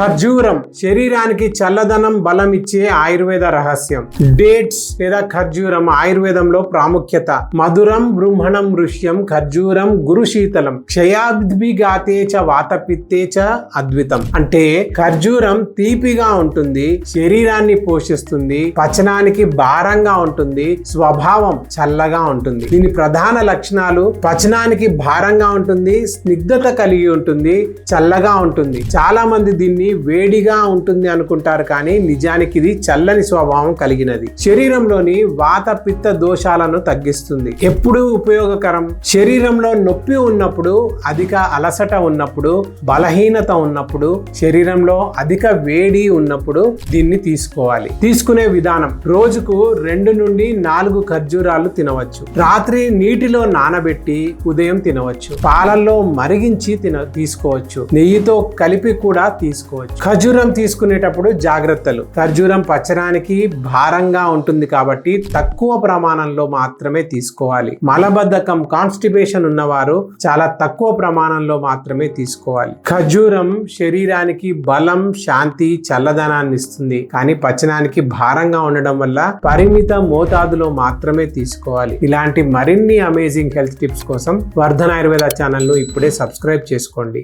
ఖర్జూరం శరీరానికి చల్లదనం బలం ఇచ్చే ఆయుర్వేద రహస్యం. డేట్స్ లేదా ఖర్జూరం ఆయుర్వేదంలో ప్రాముఖ్యత. మధురం బ్రహ్మణం ఋష్యం ఖర్జూరం గురు శీతలం క్షయాద్విఘాతే చ వాతపిత్తే చ అద్వితం. అంటే ఖర్జూరం తీపిగా ఉంటుంది, శరీరాన్ని పోషిస్తుంది, పచనానికి భారంగా ఉంటుంది, స్వభావం చల్లగా ఉంటుంది. దీని ప్రధాన లక్షణాలు పచనానికి భారంగా ఉంటుంది, స్నిగ్ధత కలిగి ఉంటుంది, చల్లగా ఉంటుంది. చాలా మంది దీన్ని వేడిగా ఉంటుంది అనుకుంటారు, కానీ నిజానికి ఇది చల్లని స్వభావం కలిగినది. శరీరంలోని వాత పిత్త దోషాలను తగ్గిస్తుంది. ఎప్పుడు ఉపయోగకరం? శరీరంలో నొప్పి ఉన్నప్పుడు, అధిక అలసట ఉన్నప్పుడు, బలహీనత ఉన్నప్పుడు, శరీరంలో అధిక వేడి ఉన్నప్పుడు దీన్ని తీసుకోవాలి. తీసుకునే విధానం: రోజుకు 2 నుండి 4 ఖర్జూరాలు తినవచ్చు. రాత్రి నీటిలో నానబెట్టి ఉదయం తినవచ్చు. పాలల్లో మరిగించి తీసుకోవచ్చు. నెయ్యితో కలిపి కూడా తీసుకోవచ్చు. ఖర్జూరం తీసుకునేటప్పుడు జాగ్రత్తలు: ఖర్జూరం పచనానికి భారంగా ఉంటుంది కాబట్టి తక్కువ ప్రమాణంలో మాత్రమే తీసుకోవాలి. మలబద్ధకం కాన్స్టిపేషన్ ఉన్నవారు చాలా తక్కువ ప్రమాణంలో మాత్రమే తీసుకోవాలి. ఖర్జూరం శరీరానికి బలం, శాంతి, చల్లదనాన్ని ఇస్తుంది, కానీ పచనానికి భారంగా ఉండడం వల్ల పరిమిత మోతాదులో మాత్రమే తీసుకోవాలి. ఇలాంటి మరిన్ని అమేజింగ్ హెల్త్ టిప్స్ కోసం వర్ధన్ ఆయుర్వేద ఛానల్ ను ఇప్పుడే సబ్స్క్రైబ్ చేసుకోండి.